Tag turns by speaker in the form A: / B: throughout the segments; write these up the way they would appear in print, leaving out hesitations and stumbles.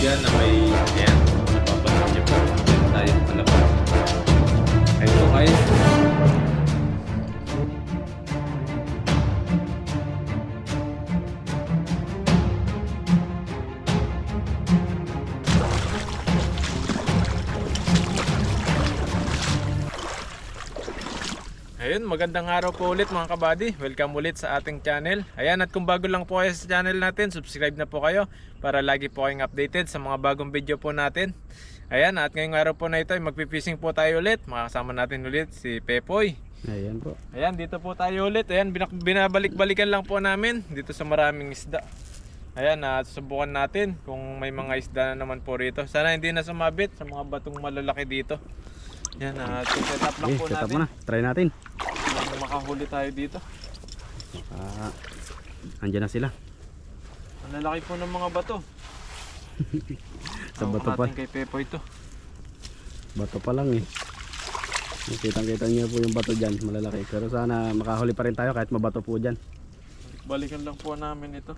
A: dyan na may ayan, napapansin niyo po. Meron tayong palabas. Ito guys. Ayun, magandang araw po ulit mga kabady. Welcome ulit sa ating channel. Ayan, at kung bago lang po kayo sa channel natin, subscribe na po kayo para lagi po kayong updated sa mga bagong video po natin. Ayan, at ngayong araw po na ito ay magpipishing po tayo ulit. Makakasama natin ulit si Pepoy.
B: Ayan po.
A: Ayan, dito po tayo ulit. Ayan, binabalik-balikan lang po namin dito sa maraming isda. Ayan, susubukan natin kung may mga isda na naman po rito. Sana hindi na sumabit sa mga batong malalaki dito. Yan, set up lang po
B: set up
A: natin.
B: muna. Try natin.
A: Makahuli tayo dito.
B: Andyan na sila.
A: Ang lalaki po ng mga bato.
B: Sa bato pa.
A: Kay Pepoy ito.
B: Bato pa lang eh. Kitang-kita niyo po yung bato dyan. Malalaki. Pero sana makahuli pa rin tayo kahit mabato po dyan.
A: Balikan lang po namin ito.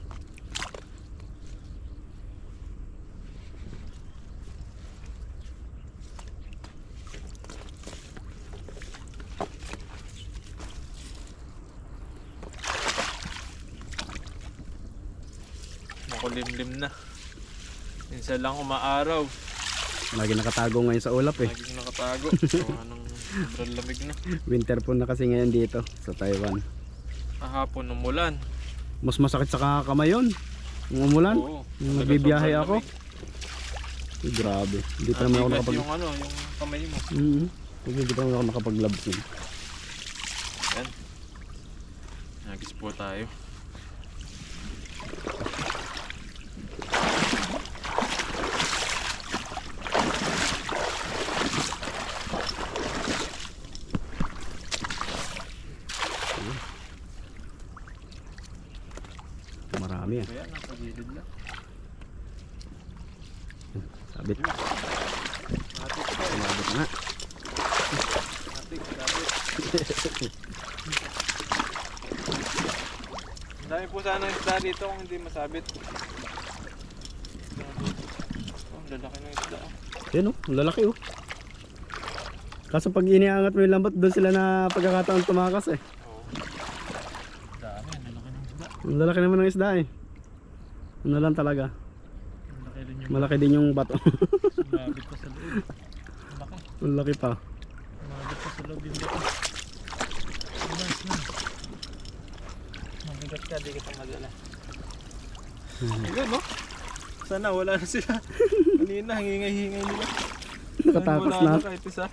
A: Makulimlim na. Minsan lang umaaraw.
B: Lagi nakatago ngayon sa ulap eh.
A: Laging nakatago. Gawa ng sobrang lamig na.
B: Winter po na kasi ngayon dito sa Taiwan.
A: Kahapon umulan.
B: Mas masakit sa kamay yun. Yung umulan.
A: Oo.
B: Yung nagbibiyahe ako. Eh, grabe. Hindi pa naman ako nakapag...
A: yung ano, yung kamay mo.
B: Hindi pa naman ako nakapag-gloves yun.
A: Yan. Nagis po tayo.
B: Marami yan.
A: Kaya nasa gilid lang.
B: Sabit.
A: Atik pa.
B: Sabit nga.
A: Atik, sabit. Ang dami po sana isda dito kung hindi masabit. Oh, lalaki ng isda.
B: Yan o, lalaki o. Kaso pag iniangat mo yung lambat, doon sila na pagkakataon tumakas eh.
A: Oo. Dami, lalaki ng isda.
B: Ang lalaki naman ng isda eh. Ano lang talaga.
A: Malaki din yung
B: Malaki din yung bato.
A: mabit pa sa loob. Malaki.
B: Ang laki pa.
A: Mabit pa sa loob yung bato. Nice na. Mabigat ka, di kita madala. Ayun no? Sana wala na sila. Kanina, hingay-hingay nila.
B: Nakatakas
A: Wala
B: na.
A: kahit isa.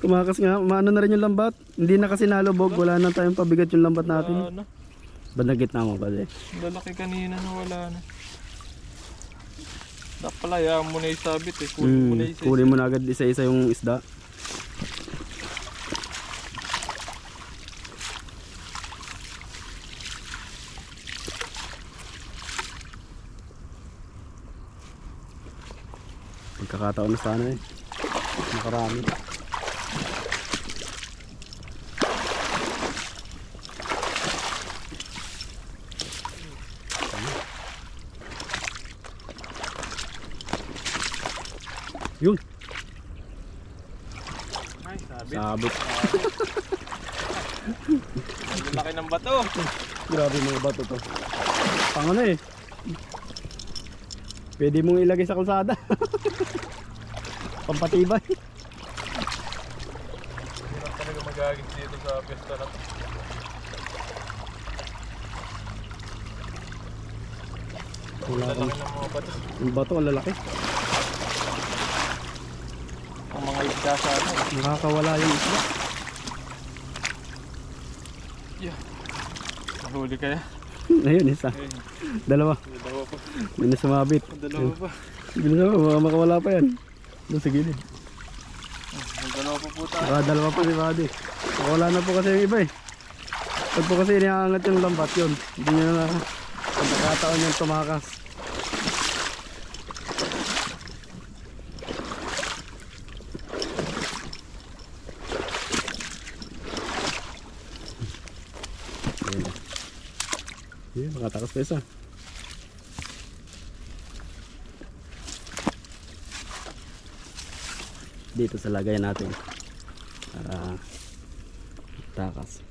B: Tumakas nga. Maano na rin yung lambat. Hindi na kasi nalubog. Wala na tayong pabigat yung lambat natin.
A: Ano?
B: Bandang gitna mo pala eh.
A: Lalaki kanina na wala na. Dapat pala, hayaan mo na isabit eh. Kunin mo na isa.
B: Kunin mo na agad isa-isa yung isda. Pagkakataon na sana eh. Makarami. Yun.
A: Ay, sabit.
B: Sabit.
A: Ang laki ng bato.
B: Grabe mga bato to. Pang ano eh. Pwede mong ilagay sa kalsada. Pampatibay.
A: Hirap talaga magagis dito sa pesta na to.
B: Wala
A: Lalaki
B: kang
A: ng mga bato.
B: yung bato, ang lalaki.
A: Ang mga isda sa ano.
B: Nakakawala yung isda.
A: Yeah. Nahuli kaya?
B: Ayun, isa.
A: Ayun.
B: Dalawa.
A: May dalawa pa.
B: May nasumabit.
A: Dalawa pa.
B: Bilis na, baka makawala pa yan. Doon sa gilid.
A: May dalawa pa po tayo.
B: Dalawa pa si Buddy. Wala na po kasi yung iba eh. Pag po kasi iniangat yung lambat yun. Hindi nyo na pagkakataon yung tumakas. Ayun, nakatakas pa isa. dito sa lagayan natin para takas.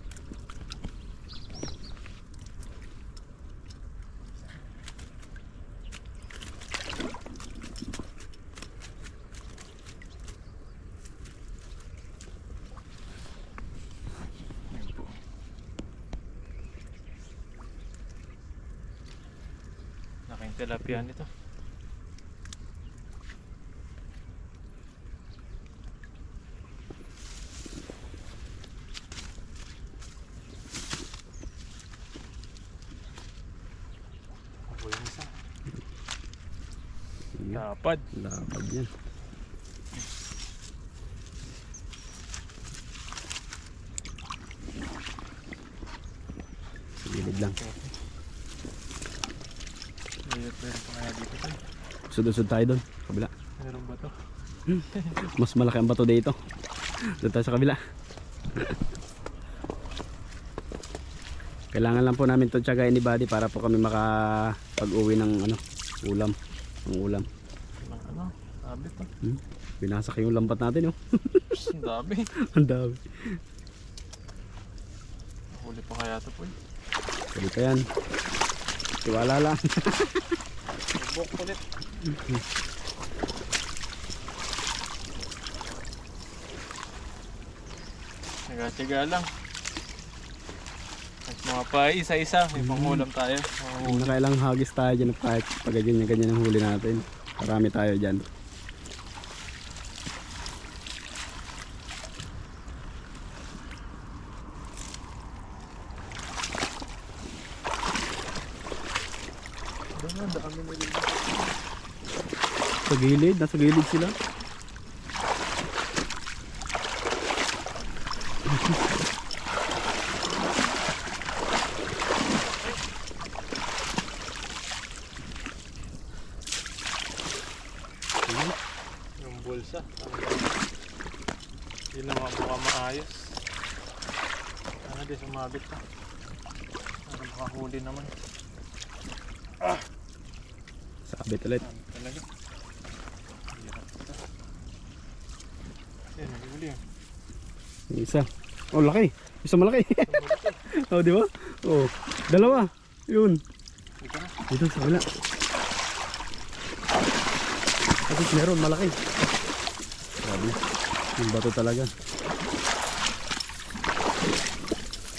A: Laking tilapia nito. Ako yung isa. Lapad.
B: Lapad yan. Gilid lang.
A: Meron pa kaya dito tayo.
B: Sud-usod tayo doon. Kabila.
A: Meron ba to?
B: Mas malaki ang bato dito. Doon tayo sa kabila. Kailangan lang po namin ito tsagain ni Buddy para po kami makapag-uwi ng ulam. Ang ulam.
A: Sabi to.
B: Binasak yung lambat natin, oh.
A: Ang dami.
B: Ang dami.
A: Huli pa kaya to po.
B: Pwede pa yan. Tiwala lang.
A: Buk ulit. Tiga-tiga lang. At mga pa isa-isa, may pangulam tayo.
B: Nakailang hagis tayo dyan kahit pag ganyan ang huli natin. Marami tayo dyan. Sa gilid, nasa gilid sila.
A: Yung bulsa. Yun naman mukhang maayos. Ano di sumabit pa. Ano makahuli naman.
B: Sabit ulit.
A: Talaga. Hirap ito. Yan, nahuli yan.
B: Yung isa. Oh, laki. Isa malaki. Oh, di ba? Oh, dalawa. Yun.
A: Dito na.
B: Dito sa kabila. Kasi meron malaki. Grabe. Yung bato talaga.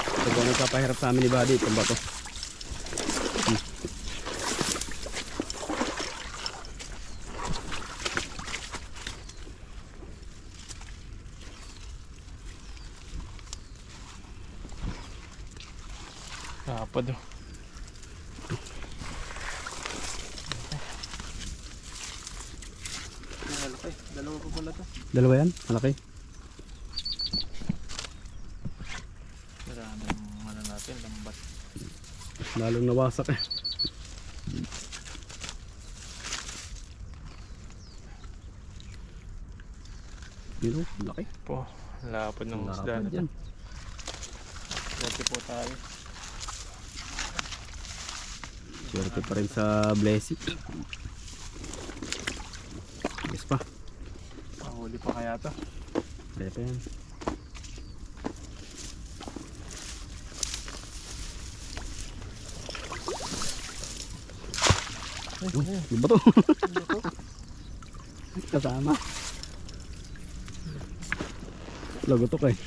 B: Ito ba nagpapahirap sa amin ni Buddy itong bato.
A: Lapad oh. Malaki. Dalawa pa pala to.
B: Dalawa yan? Malaki.
A: Marami yung ano natin, lambat.
B: Lalong nawasak eh. Yun oh, laki.
A: Po, lapad ng isda
B: Lapad
A: na
B: yan.
A: to. Swerte po tayo.
B: Swerte pa rin sa blessing. Yes pa.
A: Mahuli pa kaya to.
B: Dito yan. Yung bato. Kasama. Lagotok eh.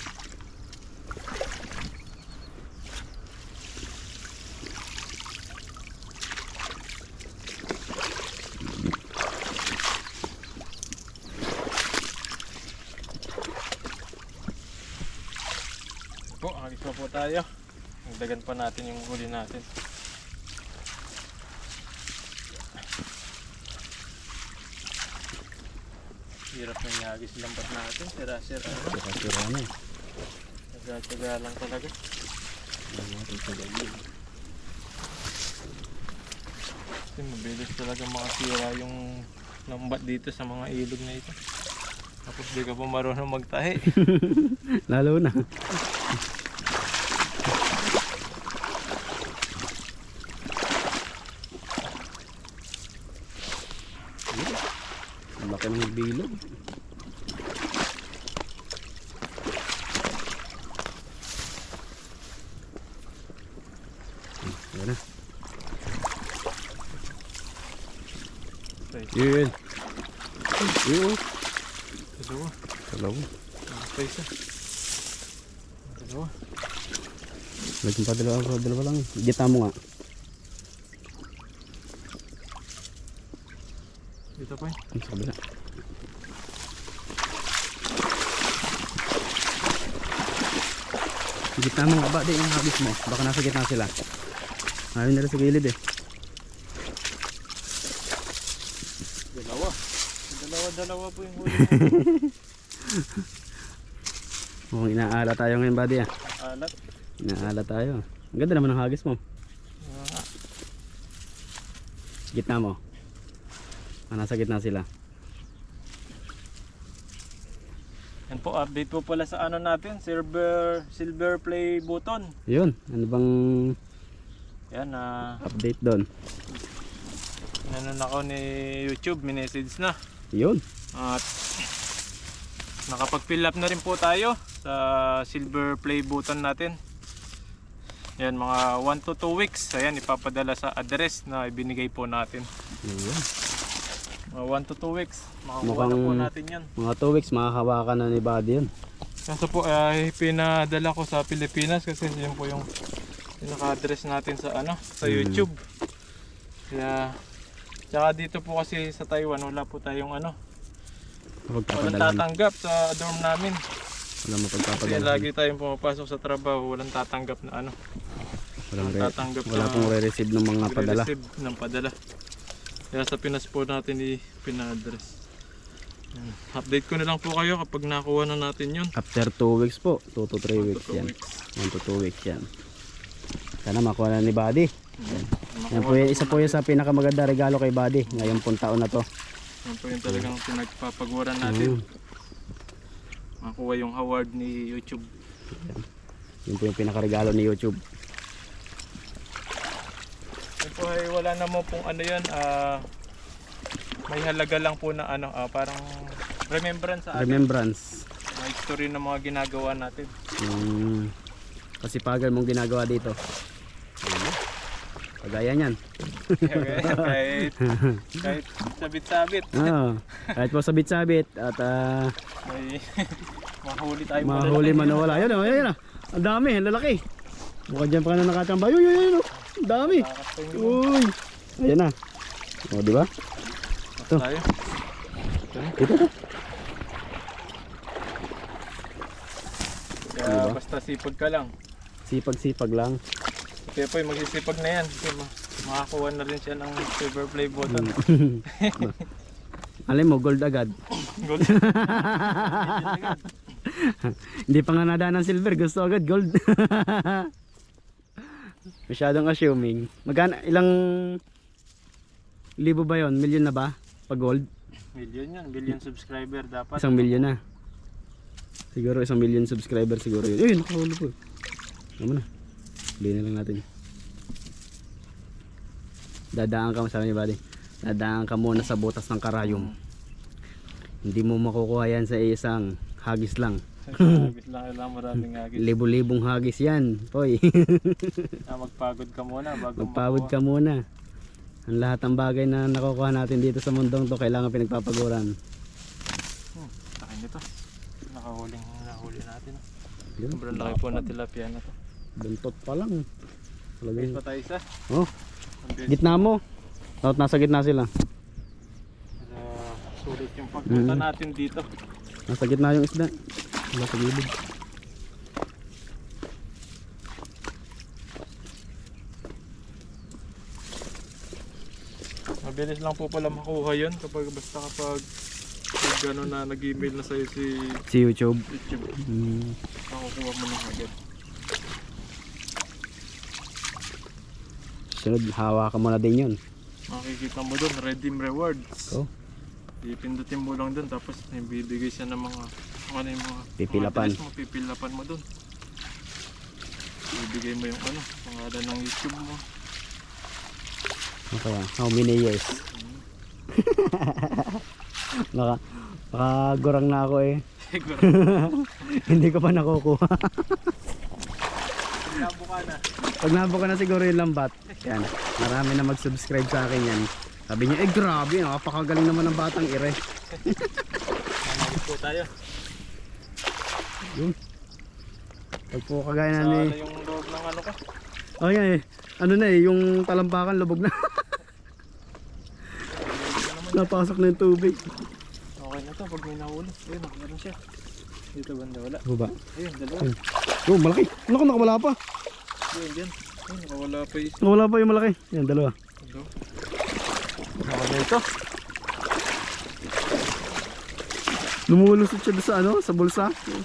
A: Po, agis pa po tayo. Nagdagan pa natin yung huli natin. Hirap na ihagis lambat natin. Sira-sira na.
B: Sira-sira na eh.
A: Taga-taga lang talaga. Kasi mabilis talaga makasira yung lambat dito sa mga ilog na ito. Tapos di ka pa marunong magtahi.
B: Lalo na. Ang laki ng bilog. Ayan na.
A: Size.
B: Yun. Yun.
A: Dalawa.
B: Dalawa.
A: Size ah. Dalawa.
B: Lagyan pa dalawa lang. Gita mo nga.
A: Dito pa eh.
B: Sa kabila. Gitna mo nga ba? Di yung habis mo. Baka nasa gitna sila. Ayaw nila sa gilid eh.
A: Dalawa. Dalawa po yung huli.
B: Mukhang inaala tayo ngayon, buddy ah.
A: Alat.
B: Inaala tayo. Ang ganda naman ng hagis mo. Gitna mo. Nasa gitna sila.
A: Yan po, update po pala sa ano natin, silver play button.
B: Yun. Ano bang
A: Yan,
B: update doon?
A: nanon ako ni YouTube, minessage na.
B: Yun.
A: At nakapag-fill up na rin po tayo sa silver play button natin. Yan, mga 1 to 2 weeks. Ayan, ipapadala sa address na ibinigay po natin.
B: Yun.
A: Mga 1 to 2 weeks. Makakuha
B: Mukhang
A: na po natin yan.
B: mga 2 weeks makahawakan na ni buddy yun.
A: Kaso po ay pinadala ko sa Pilipinas kasi yun po yung pinaka-address natin sa ano, sa YouTube. Kaya tsaka dito po kasi sa Taiwan wala po tayong ano, walang tatanggap sa dorm namin.
B: Wala mo
A: Kasi
B: pagpapadala.
A: lagi tayong pumapasok sa trabaho, walang tatanggap na ano.
B: Wala pong re-receive ng mga padala.
A: Receive ng padala. Kaya sa Pinas po natin pina-address. Yan. Update ko na lang po kayo kapag nakuha na natin yun.
B: After 2 weeks po. 2 to 3 weeks yan. 1 to 2 weeks yan. Sana makuha na ni buddy. Yan po yung, isa po yung sa pinakamaganda regalo kay buddy. Ngayon pong taon na to.
A: Yan po yung talagang pinagpapaguran natin. Makuha yung award ni YouTube.
B: Yun po yung pinakaregalo ni YouTube.
A: Yan po ay wala naman pong ano yan. May halaga lang po na ano, parang remembrance sa atin.
B: Remembrance.
A: May history ng mga ginagawa natin.
B: Kasipagan mong ginagawa dito. Kagaya niyan.
A: kahit sabit-sabit.
B: Kahit po sabit-sabit at
A: May mahuli tayo.
B: mahuli man o wala. Yan o, yan o. Ang dami, ang lalaki. Bukod dyan pa ka na nakatamba. Yun o. Ang dami. Uy. Ayan na. O, diba? Ito.
A: Tayo.
B: Ito.
A: Kaya
B: Diba?
A: basta sipag ka lang.
B: Sipag-sipag lang.
A: Kaya po magsisipag na yan. Kasi makakuha na rin siya ng silver play button.
B: Alam mo, gold agad.
A: Gold.
B: Hindi pa nga nadaan ng silver, gusto agad gold. Masyadong assuming. Magkano, ilang libo ba yon? Million na ba? Pag gold?
A: Million yan. Billion subscriber dapat.
B: 1 million na. Siguro 1 million subscriber siguro yun. Uy, nakahuli po. Naman na. Huli na lang natin. Dadaan ka, sabi ni buddy. Dadaan ka muna sa butas ng karayom. Hindi mo makukuha yan sa isang hagis lang.
A: Hagis lang, kailangan maraming hagis.
B: Libo-libong hagis yan. Hoy.
A: Magpagod ka muna bago
B: Magpagod ka muna. Ang lahat ng bagay na nakukuha natin dito sa mundong to kailangan pinagpapaguran.
A: Takin nito. Nahuli natin.
B: Yun.
A: Sobrang laki po na tilapia na to.
B: Buntot pa lang.
A: Base pa tayo isa.
B: Oh, gitna mo. Dapat nasa gitna sila.
A: Sulit yung pagpunta natin dito.
B: Nasa gitna yung isda. Wala sa gilid.
A: Mabilis lang po pala makuha yun kapag gano'n na nag-email na sa'yo si
B: YouTube.
A: YouTube. Makukuha mo na agad.
B: Sunod, hawakan mo na din yun.
A: Makikita mo doon, redeem rewards.
B: Oh.
A: Ipindutin mo lang doon tapos may bibigay siya ng mga ano yung mga
B: Pipilapan.
A: mga address mo, pipilapan mo doon. Ibigay mo yung ano, pangalan ng YouTube mo.
B: Okay, how many years? Nakagurang na ako eh. Hindi ko pa nakukuha.
A: Nabuka na.
B: Pag nabuka na siguro yung lambat, yan, marami na mag-subscribe sa akin yan. Sabi niya, eh grabe, napakagaling naman ng batang ire.
A: Namalit po tayo.
B: Yun. Pag po kagaya na
A: Sala
B: ni...
A: yung loob ng ano ko.
B: Oh yan eh, ano na eh, yung talampakan lubog na. Napasok na yung tubig.
A: Okay na to pag may nahuli. Ayun, meron siya. Dito banda wala.
B: Ano ba?
A: Ayun, dalawa.
B: Ayun. Oh, malaki. Naku, nakawala pa.
A: Ayun, dyan. Ayun, nakawala pa isa.
B: Nakawala pa yung malaki. Yan, dalawa.
A: Ito. Nakawala ito.
B: Lumulusot siya doon sa ano, sa bulsa.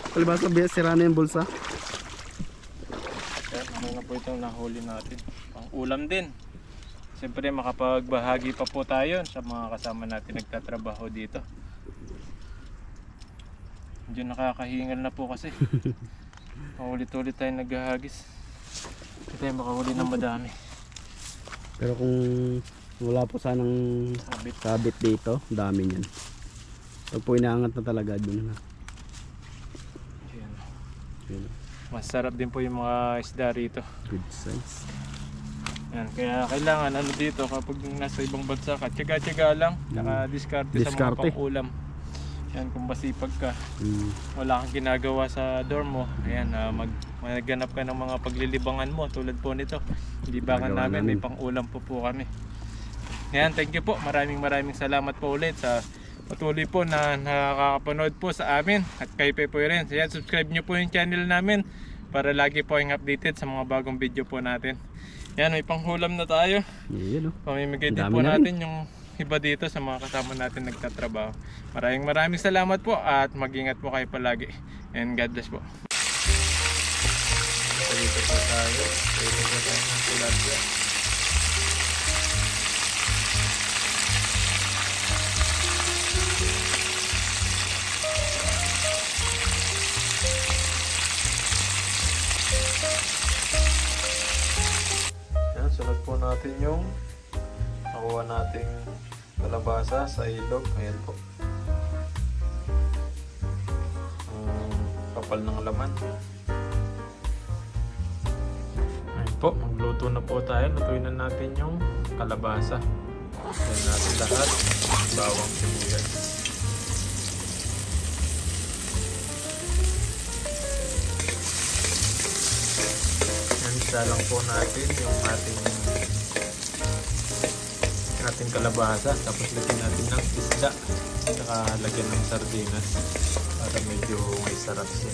B: Palibasa, sira na yung bulsa.
A: Yan, ano na po itong nahuli natin. Pang ulam din. Siyempre makapagbahagi pa po tayo sa mga kasama natin nagtatrabaho dito. Medyo nakakahingal na po kasi. Paulit-ulit tayo naghahagis. Hindi tayo makahuli ng madami.
B: Pero kung wala po sanang
A: Sabit.
B: sabit dito, dami niyan. Pag po inaangat na talaga dun na.
A: Yan.
B: Yun.
A: Masarap din po yung mga isda rito.
B: Good size.
A: Yan, kaya kailangan ano dito kapag nasa ibang bansa ka, tiyaga-tiyaga lang, saka diskarte sa mga
B: Diskarte.
A: pang-ulam. Yan, kung masipag ka,
B: Mm.
A: wala kang ginagawa sa dorm mo, ayan, magganap ka ng mga paglilibangan mo tulad po nito. Libangan
B: Nagawa
A: namin, may
B: namin.
A: pang-ulam po kami. Yan, thank you po. Maraming salamat po ulit sa patuloy po na nakakapanood po sa amin at kay Pepoy rin. Yan, subscribe nyo po yung channel namin para lagi po yung updated sa mga bagong video po natin. Yan, may panghulam na tayo.
B: Yun, oh.
A: Pamimigay din
B: Dami
A: po
B: na rin.
A: natin yung iba dito sa mga kasama natin nagtatrabaho. Maraming salamat po at mag-ingat po kayo palagi. And God bless po. Dito po tayo. Dito po tayo ng tilapia. Yan, sunod po natin yung nakuha nating kalabasa sa ilog. Ayan po. Kapal ng laman. Ayan po, magluto na po tayo. Lutuin na natin yung kalabasa. Ayan natin lahat. Bawang sibuyas. Ayan, isa lang po natin yung ating kalabasa. Tapos lagyan natin ng isda. Saka lagyan ng sardinas. Para medyo may sarap siya.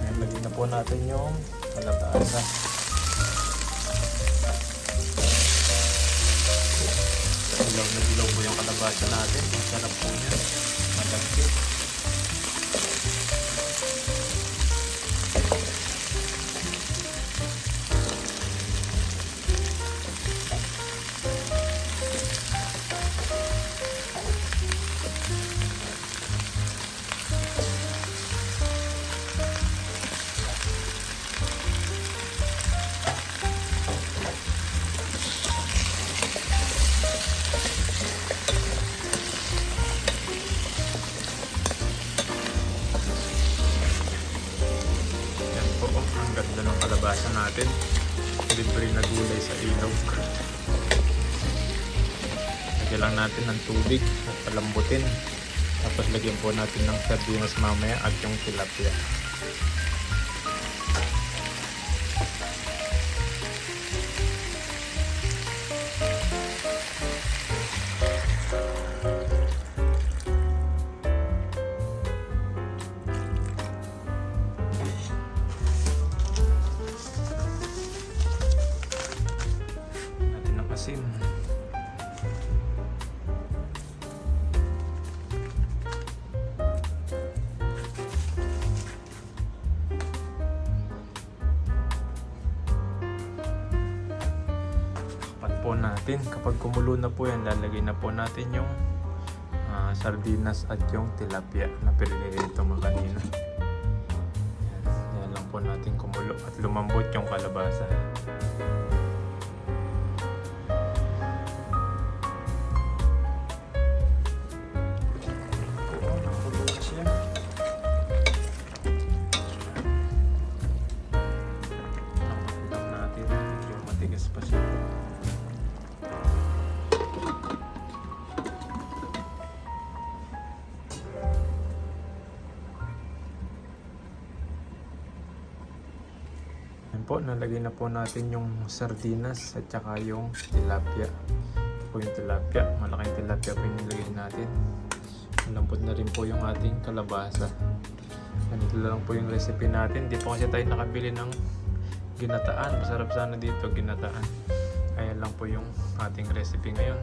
A: Ayan, lagyan na po natin yung kalabasa. Dilaw na dilaw po yung kalabasa natin. Masarap po yan. Malagkit. Yan po, ang ganda ng kalabasa natin. Libre na gulay sa ilog. Lagyan lang natin ng tubig at palambutin. Tapos lagyan po natin ng sardinas mamaya at yung tilapia. Natin ng asin. Takpan po natin. Kapag kumulo na po yan, lalagay na po natin yung sardinas at yung tilapia na pinilito mo kanina. po natin kumulo at lumambot yung kalabasa. Pa siya. Yan po, nalagay na po natin yung sardinas at saka yung tilapia. Ito po yung tilapia, malaking tilapia po yung nilagay natin. Malambot na rin po yung ating kalabasa. Ganito lang po yung recipe natin. Di po kasi tayo nakabili ng ginataan. Masarap sana dito ginataan. Kaya lang po yung ating recipe ngayon.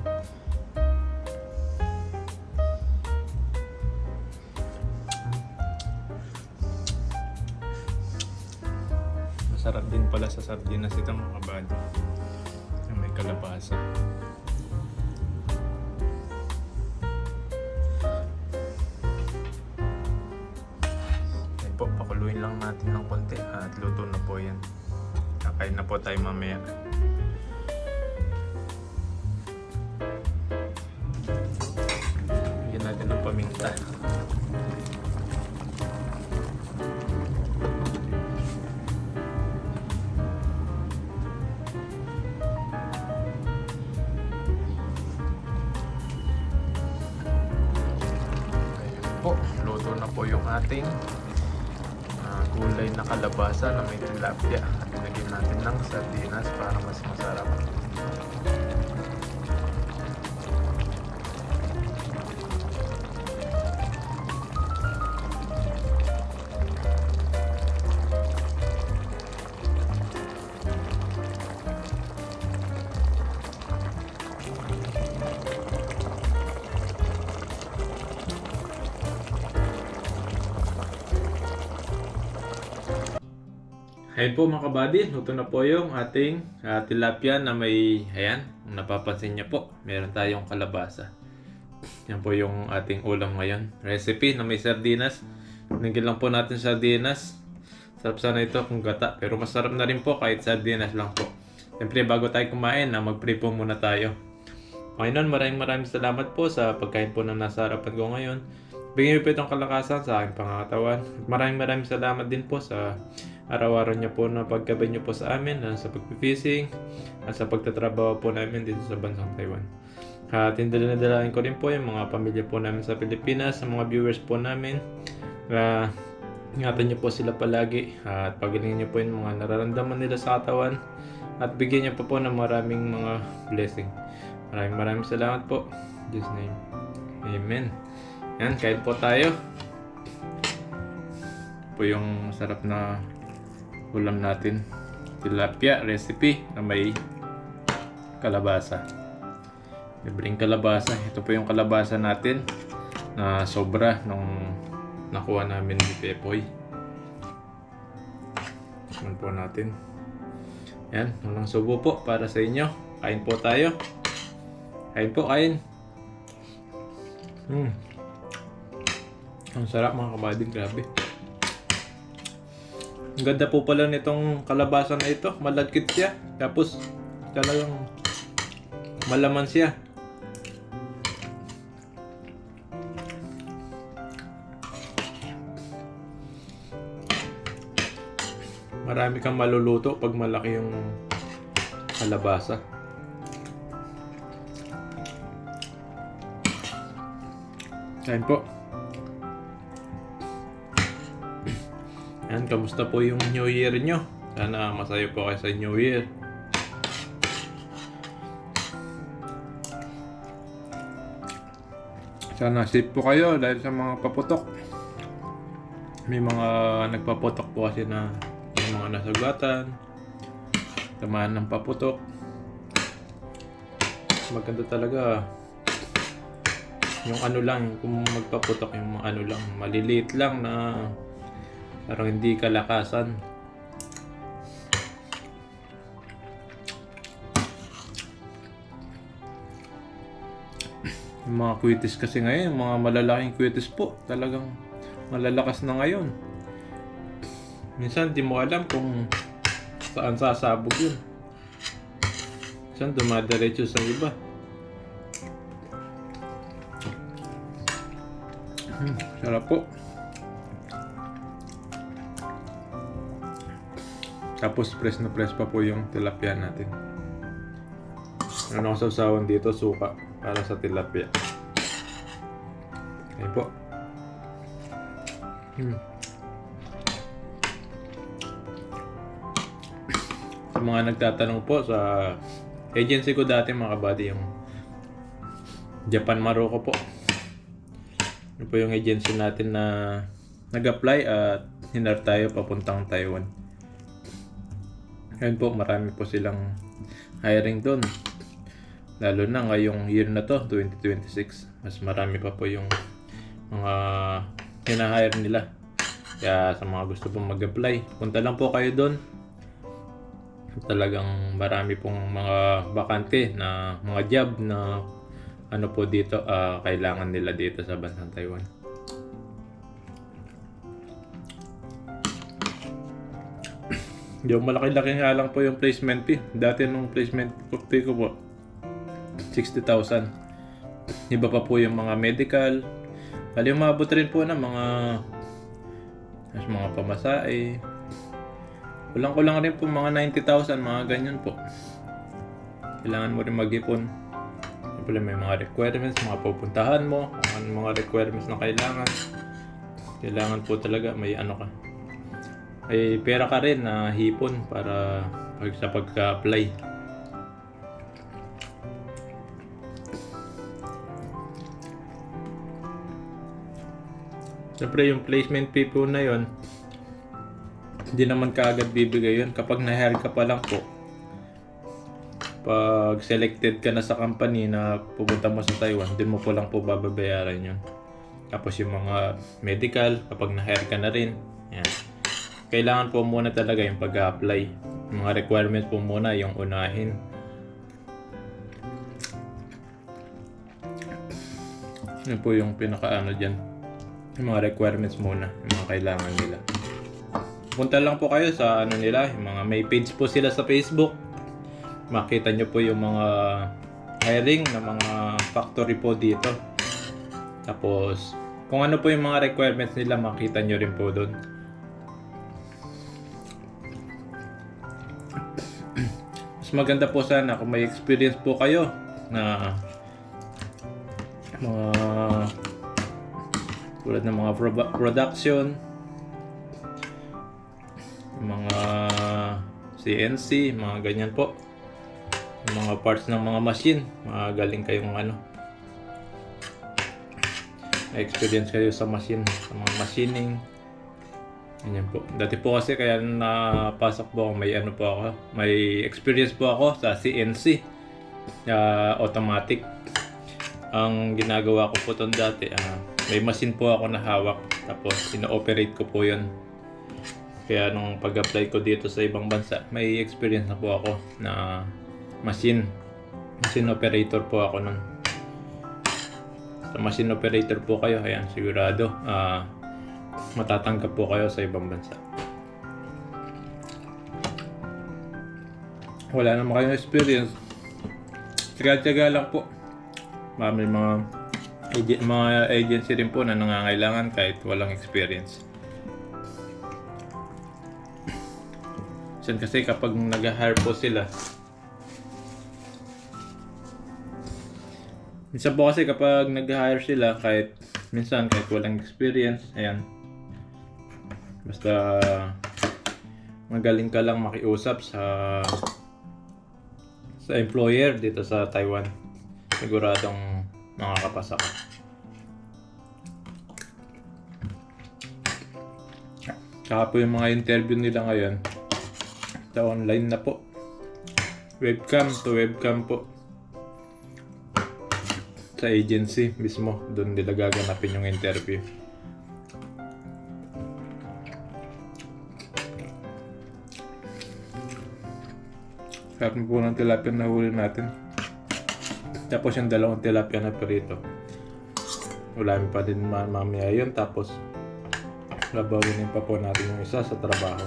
A: Masarap din pala sa sardinas itong mga kabady. Yung may kalabasa. Yan po, pakuluin lang natin ng konti at luto na po yan. Kakain na po tayo mamaya. Bigyan natin ng paminta. Ayan po, luto na po yung ating gulay na kalabasa na may tilapia. At nilagyan natin ng sardinas para mas masarap. Ayan po mga kabady, luto na po yung ating tilapia na may, ayan, kung napapansin niyo po, meron tayong kalabasa. Yan po yung ating ulam ngayon. Recipe na may sardinas. Nagyan lang po natin sardinas. Sarap sana ito kung gata, pero masarap na rin po kahit sardinas lang po. Siyempre bago tayo kumain, mag-pray po muna tayo. Panginoon, maraming salamat po sa pagkain po na nasa harapan ko ngayon. Bigyan niyo po itong kalakasan sa aking pangangatawan. Maraming salamat din po sa araw-araw niyo po na pagkabay niyo po sa amin, sa pag-fishing at sa pagtatrabaho po namin dito sa bansang Taiwan. At dinadalain ko rin po yung mga pamilya po namin sa Pilipinas, sa mga viewers po namin. Ingatan niyo po sila palagi at pagalingin niyo po yung mga nararamdaman nila sa katawan at bigyan niyo po ng maraming mga blessing. Maraming salamat po. In Jesus' name. Amen. Yan, kain po tayo. Po yung sarap na ulam natin. Tilapia recipe na may kalabasa. Libreng kalabasa. Ito po yung kalabasa natin na sobra nung nakuha namin ni Pepoy. Tikman po natin. Yan, walang subo po para sa inyo. Kain po tayo. Kain po, kain. Ang sarap mga kabading, grabe. Ang ganda po pala nitong kalabasa na ito. Malagkit siya. Tapos talagang malaman siya. Marami kang maluluto pag malaki yung kalabasa. Kain po. Yan, kamusta po yung New Year nyo? Sana masaya po kayo sa New Year. Sana safe po kayo dahil sa mga paputok. May mga nagpaputok po kasi na yung mga nasugatan, tamaan ng paputok. Maganda talaga yung ano lang, kung magpaputok yung mga ano lang, maliliit lang na parang hindi kalakasan. Yung mga kwitis kasi ngayon, mga malalaking kwitis po, talagang malalakas na ngayon. Minsan di mo alam kung saan sasabog yun. Minsan dumadiretso sa iba. Sarap po. Tapos press na press pa po yung tilapia natin. Ano ang sausawan dito? Suka para sa tilapia. Ayun po. Sa mga nagtatanong po sa agency ko dati mga kabady, yung Japan Maruko po. Ano po yung agency natin na nag-apply at hinar tayo papuntang Taiwan. Ngayon po marami po silang hiring doon. Lalo na ngayong year na to, 2026. Mas marami pa po yung mga hina-hire nila. Kaya sa mga gusto pong mag-apply, punta lang po kayo doon. Talagang marami pong mga bakante na mga job na ano po dito, kailangan nila dito sa bansang Taiwan. Yung malaki-laki nga lang po yung placement fee. Dati nung placement fee ko po 60,000. Iba pa po yung mga medical. Bali umabot rin po ng mga pamasahe. Kulang-kulang rin po mga 90,000, mga ganyan po. Kailangan mo rin mag-ipon. Siyempre may mga requirements, mga pupuntahan mo, kung ano mga requirements na kailangan. Kailangan po talaga may ano ka. May pera ka rin na hipon para sa pagka-apply. Siyempre yung placement fee po na yon, hindi naman kaagad bibigay yun. Kapag na-hire ka pa lang po, pag selected ka na sa company na pupunta mo sa Taiwan, din mo po lang po bababayaran yun. Tapos yung mga medical, kapag na-hire ka na rin, yan. Kailangan po muna talaga yung pag-apply. Mga requirements po muna yung unahin. Yun po yung pinaka-ano dyan. Yung mga requirements muna, yung mga kailangan nila. Punta lang po kayo sa ano nila, yung mga may page po sila sa Facebook. Makita nyo po yung mga hiring na mga factory po dito. Tapos, kung ano po yung mga requirements nila, makita nyo rin po doon. Mas maganda po sana kung may experience po kayo na mga tulad ng mga production, mga CNC, mga ganyan po, mga parts ng mga machine, mga galing kayong experience kayo sa machine, sa mga machining, ganyan po. Dati po kasi kaya napasok po ako, may experience po ako sa CNC, automatic. Ang ginagawa ko po ton dati, may machine po ako na hawak, tapos ino-operate ko po yun. Kaya nung pag-apply ko dito sa ibang bansa, may experience na po ako na machine operator po ako nun. Sa machine operator po kayo, ayan, sigurado matatanggap po kayo sa ibang bansa. Wala naman kayong experience, tiyaga-tiyaga lang po. May mga agency rin po na nangangailangan kahit walang experience. Kasi kapag nag-hire po sila, minsan po kasi kapag nag-hire sila, kahit walang experience, ayan, basta magaling ka lang makiusap sa employer dito sa Taiwan, siguradong makakapasa ka. Saka po yung mga interview nila ngayon, online na po, webcam to webcam po, sa agency mismo, doon nila gaganapin yung interview. Sarap po ng tilapia na huli natin. Tapos yung dalawang tilapia na perito, ulamin pa din mamaya yun. Tapos Babawinin pa po natin yung isa sa trabaho.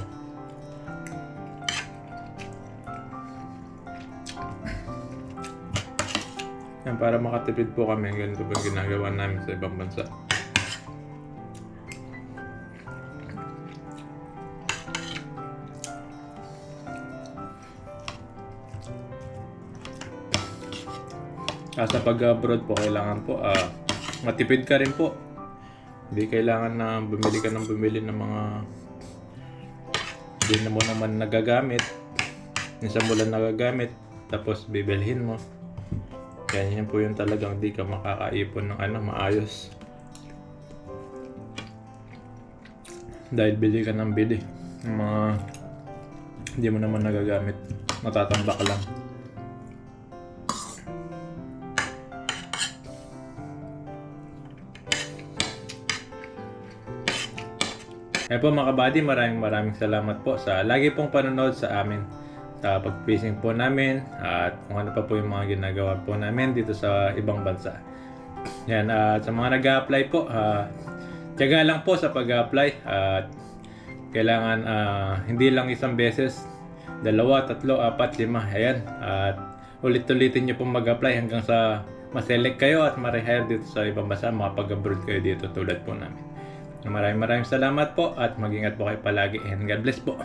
A: Yan, para makatipid po kami, ganito ba ginagawa namin sa ibang bansa. Sa pag-abroad po, kailangan po matipid ka rin po. Hindi kailangan na bumili ng mga hindi mo naman nagagamit. Minsan mo lang nagagamit, tapos bibilhin mo. Kaya yan po yung talagang hindi ka makakaipon ng maayos. Dahil bili ka ng bili. Yung mga hindi mo naman nagagamit. Matatambak lang. Kaya po mga kabady, maraming salamat po sa lagi pong panonood sa amin. Sa pag-fishing po namin at kung ano pa po yung mga ginagawa po namin dito sa ibang bansa. Yan, sa mga nag-a-apply po, tiyaga lang po sa pag-a-apply at kailangan hindi lang isang beses, 2, 3, 4, 5. Ayan, at ulit-ulitin nyo pong mag-apply hanggang sa ma-select kayo at ma-rehire dito sa ibang bansa, makapag-abroad kayo dito tulad po namin. Maraming salamat po at mag-ingat po kayo palagi and God bless po.